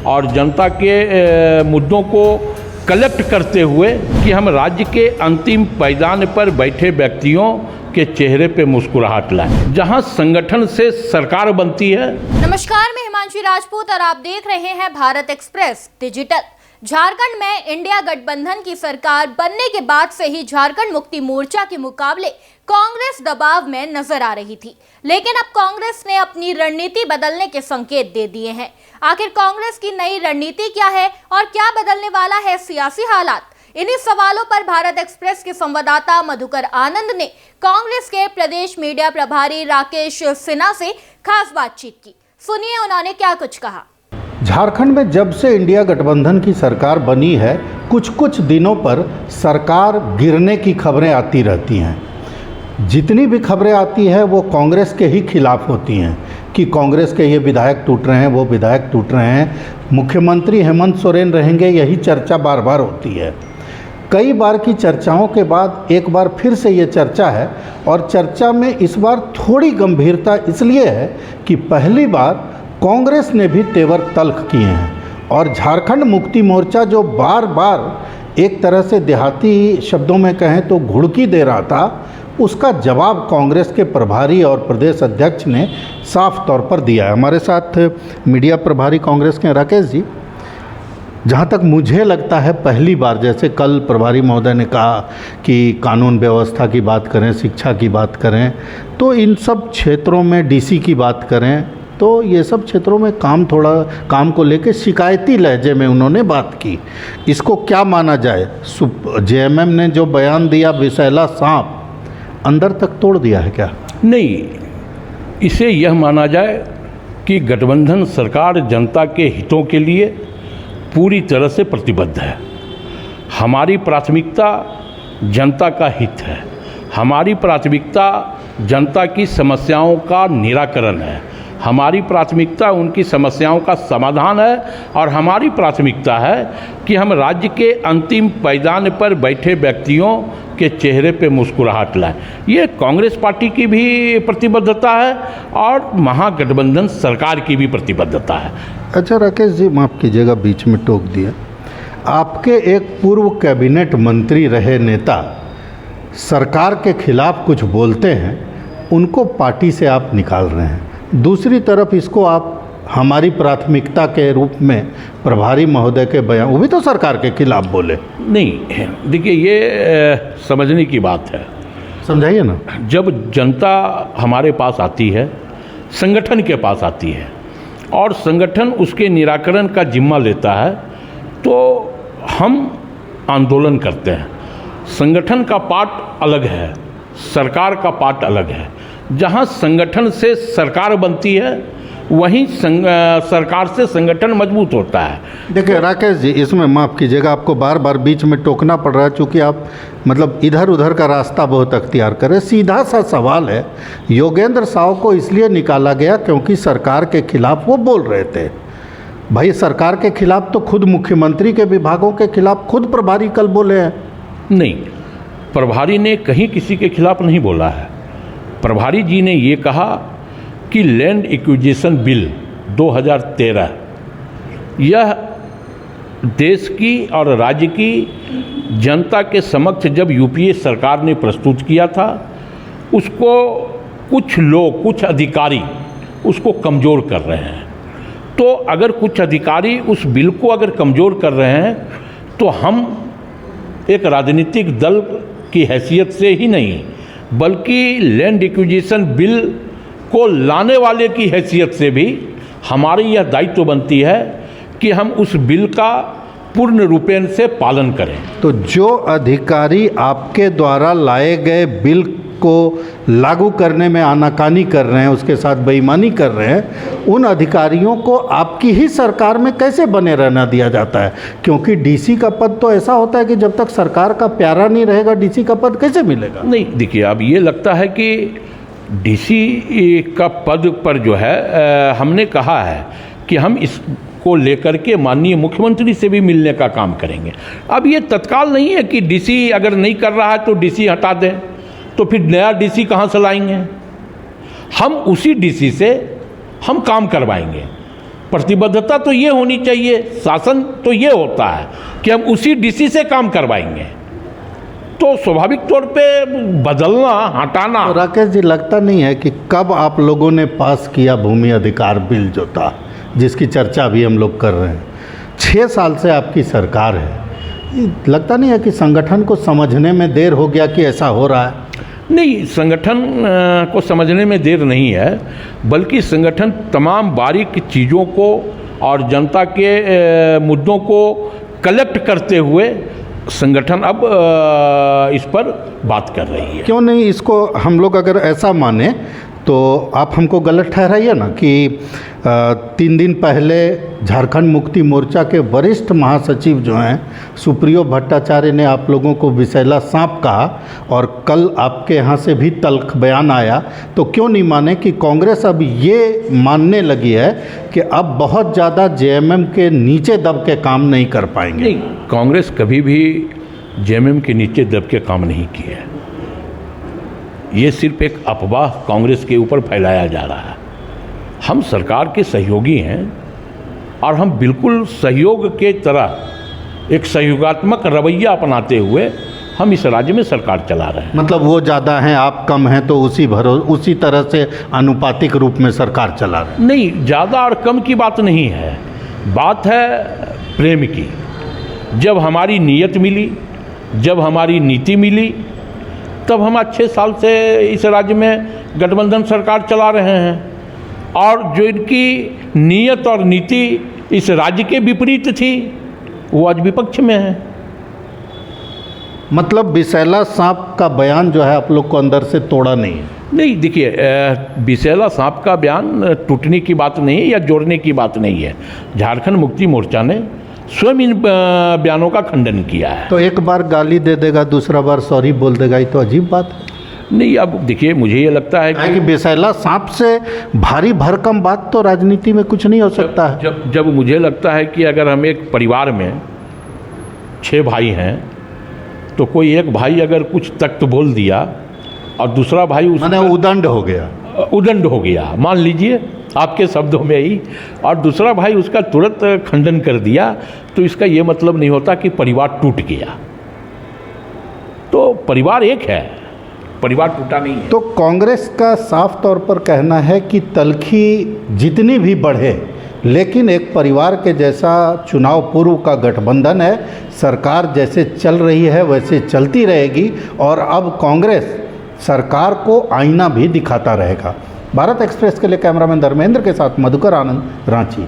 और जनता के मुद्दों को कलेक्ट करते हुए कि हम राज्य के अंतिम पायदान पर बैठे व्यक्तियों के चेहरे पे मुस्कुराहट लाएं, जहां संगठन से सरकार बनती है। नमस्कार, मैं हिमांशी राजपूत और आप देख रहे हैं भारत एक्सप्रेस डिजिटल। झारखंड में इंडिया गठबंधन की सरकार बनने के बाद से ही झारखंड मुक्ति मोर्चा के मुकाबले कांग्रेस दबाव में नजर आ रही थी, लेकिन अब कांग्रेस ने अपनी रणनीति बदलने के संकेत दे दिए हैं। आखिर कांग्रेस की नई रणनीति क्या है और क्या बदलने वाला है सियासी हालात? इन्हीं सवालों पर भारत एक्सप्रेस के संवाददाता मधुकर आनंद ने कांग्रेस के प्रदेश मीडिया प्रभारी राकेश सिन्हा से खास बातचीत की। सुनिए उन्होंने क्या कुछ कहा। झारखंड में जब से इंडिया गठबंधन की सरकार बनी है, कुछ दिनों पर सरकार गिरने की खबरें आती रहती हैं। जितनी भी खबरें आती हैं वो कांग्रेस के ही खिलाफ होती हैं कि कांग्रेस के ये विधायक टूट रहे हैं, वो विधायक टूट रहे हैं, मुख्यमंत्री हेमंत सोरेन रहेंगे, यही चर्चा बार बार होती है। कई बार की चर्चाओं के बाद एक बार फिर से ये चर्चा है और चर्चा में इस बार थोड़ी गंभीरता इसलिए है कि पहली बार कांग्रेस ने भी तेवर तल्ख किए हैं और झारखंड मुक्ति मोर्चा जो बार बार एक तरह से देहाती शब्दों में कहें तो घुड़की दे रहा था, उसका जवाब कांग्रेस के प्रभारी और प्रदेश अध्यक्ष ने साफ तौर पर दिया है। हमारे साथ मीडिया प्रभारी कांग्रेस के राकेश जी, जहाँ तक मुझे लगता है पहली बार, जैसे कल प्रभारी महोदय ने कहा कि कानून व्यवस्था की बात करें, शिक्षा की बात करें, तो इन सब क्षेत्रों में डीसी की बात करें, तो ये सब क्षेत्रों में काम को लेकर शिकायती लहजे में उन्होंने बात की। इसको क्या माना जाए? जेएमएम ने जो बयान दिया, विषैला सांप अंदर तक तोड़ दिया है क्या? नहीं, इसे यह माना जाए कि गठबंधन सरकार जनता के हितों के लिए पूरी तरह से प्रतिबद्ध है। हमारी प्राथमिकता जनता का हित है, हमारी प्राथमिकता जनता की समस्याओं का निराकरण है, हमारी प्राथमिकता उनकी समस्याओं का समाधान है और हमारी प्राथमिकता है कि हम राज्य के अंतिम पायदान पर बैठे व्यक्तियों के चेहरे पे मुस्कुराहट लाएं। ये कांग्रेस पार्टी की भी प्रतिबद्धता है और महागठबंधन सरकार की भी प्रतिबद्धता है। अच्छा राकेश जी, माफ़ कीजिएगा बीच में टोक दिया। आपके एक पूर्व कैबिनेट मंत्री रहे नेता सरकार के खिलाफ कुछ बोलते हैं, उनको पार्टी से आप निकाल रहे हैं। दूसरी तरफ इसको आप हमारी प्राथमिकता के रूप में प्रभारी महोदय के बयान, वो भी तो सरकार के खिलाफ बोले। नहीं, देखिए ये समझने की बात है। समझाइए ना। जब जनता हमारे पास आती है, संगठन के पास आती है और संगठन उसके निराकरण का जिम्मा लेता है, तो हम आंदोलन करते हैं। संगठन का पार्ट अलग है, सरकार का पार्ट अलग है। जहां संगठन से सरकार बनती है, वहीं सरकार से संगठन मजबूत होता है। देखिए राकेश जी, इसमें माफ़ कीजिएगा, आपको बार बार बीच में टोकना पड़ रहा है, चूँकि आप मतलब इधर उधर का रास्ता बहुत अख्तियार करें। सीधा सा सवाल है, योगेंद्र साव को इसलिए निकाला गया क्योंकि सरकार के खिलाफ वो बोल रहे थे। भाई सरकार के खिलाफ तो खुद मुख्यमंत्री के विभागों के खिलाफ खुद प्रभारी कल बोले हैं। नहीं, प्रभारी ने कहीं किसी के खिलाफ नहीं बोला है। प्रभारी जी ने ये कहा कि लैंड एक्विजिशन बिल 2013 यह देश की और राज्य की जनता के समक्ष जब यूपीए सरकार ने प्रस्तुत किया था, उसको कुछ लोग, कुछ अधिकारी उसको कमज़ोर कर रहे हैं। तो अगर कुछ अधिकारी उस बिल को अगर कमज़ोर कर रहे हैं, तो हम एक राजनीतिक दल की हैसियत से ही नहीं, बल्कि लैंड एक्विजिशन बिल को लाने वाले की हैसियत से भी हमारी यह दायित्व बनती है कि हम उस बिल का पूर्ण रूपेण से पालन करें। तो जो अधिकारी आपके द्वारा लाए गए बिल को लागू करने में आनाकानी कर रहे हैं, उसके साथ बेईमानी कर रहे हैं, उन अधिकारियों को आपकी ही सरकार में कैसे बने रहना दिया जाता है? क्योंकि डीसी का पद तो ऐसा होता है कि जब तक सरकार का प्यारा नहीं रहेगा, डीसी का पद कैसे मिलेगा? नहीं, देखिए अब ये लगता है कि डीसी का पद पर जो है हमने कहा है कि हम इसको लेकर के माननीय मुख्यमंत्री से भी मिलने का काम करेंगे। अब ये तत्काल नहीं है कि डीसी अगर नहीं कर रहा है तो डीसी हटा दें, तो फिर नया डीसी कहाँ से लाएंगे? हम उसी डीसी से हम काम करवाएंगे। प्रतिबद्धता तो ये होनी चाहिए, शासन तो ये होता है कि हम उसी डीसी से काम करवाएंगे। तो स्वाभाविक तौर पे बदलना, हटाना। तो राकेश जी, लगता नहीं है कि कब आप लोगों ने पास किया भूमि अधिकार बिल जो था, जिसकी चर्चा भी हम लोग कर रहे हैं, 6 साल से आपकी सरकार है, लगता नहीं है कि संगठन को समझने में देर हो गया कि ऐसा हो रहा है? नहीं, संगठन को समझने में देर नहीं है, बल्कि संगठन तमाम बारीक चीज़ों को और जनता के मुद्दों को कलेक्ट करते हुए संगठन अब इस पर बात कर रही है। क्यों नहीं? इसको हम लोग अगर ऐसा माने तो आप हमको गलत ठहराइए ना कि 3 दिन पहले झारखंड मुक्ति मोर्चा के वरिष्ठ महासचिव जो हैं सुप्रियो भट्टाचार्य ने आप लोगों को विषैला सांप कहा, और कल आपके यहाँ से भी तल्ख बयान आया। तो क्यों नहीं माने कि कांग्रेस अब ये मानने लगी है कि अब बहुत ज़्यादा जेएमएम के नीचे दब के काम नहीं कर पाएंगे? नहीं, कांग्रेस कभी भी जेएमएम के नीचे दब के काम नहीं किया है। ये सिर्फ एक अफवाह कांग्रेस के ऊपर फैलाया जा रहा है। हम सरकार के सहयोगी हैं और हम बिल्कुल सहयोग के तरह एक सहयोगात्मक रवैया अपनाते हुए हम इस राज्य में सरकार चला रहे हैं। मतलब वो ज़्यादा हैं, आप कम हैं, तो उसी तरह से आनुपातिक रूप में सरकार चला रहे हैं? नहीं, ज़्यादा और कम की बात नहीं है, बात है प्रेम की। जब हमारी नीयत मिली, जब हमारी नीति मिली, तब हम 6 साल से इस राज्य में गठबंधन सरकार चला रहे हैं। और जो इनकी नीयत और नीति इस राज्य के विपरीत थी, वो आज विपक्ष में है। मतलब विषैला सांप का बयान जो है आप लोग को अंदर से तोड़ा नहीं है? नहीं, देखिए, विषैला सांप का बयान टूटने की बात नहीं है या जोड़ने की बात नहीं है। झारखंड मुक्ति मोर्चा ने स्वयं इन बयानों का खंडन किया है। तो एक बार गाली दे देगा, दूसरा बार सॉरी बोल देगा, ये तो अजीब बात है। नहीं, अब देखिए, मुझे ये लगता है कि विषैला सांप से भारी भरकम बात तो राजनीति में कुछ नहीं हो सकता है। जब मुझे लगता है कि अगर हम एक परिवार में 6 भाई हैं, तो कोई एक भाई अगर कुछ तख्त बोल दिया और दूसरा भाई माने उदंड हो गया, उदंड हो गया, मान लीजिए आपके शब्दों में ही, और दूसरा भाई उसका तुरंत खंडन कर दिया, तो इसका ये मतलब नहीं होता कि परिवार टूट गया। तो परिवार एक है, परिवार टूटा नहीं है। तो कांग्रेस का साफ तौर पर कहना है कि तल्खी जितनी भी बढ़े, लेकिन एक परिवार के जैसा चुनाव पूर्व का गठबंधन है, सरकार जैसे चल रही है वैसे चलती रहेगी, और अब कांग्रेस सरकार को आईना भी दिखाता रहेगा। भारत एक्सप्रेस के लिए कैमरामैन धर्मेंद्र के साथ मधुकर आनंद, रांची।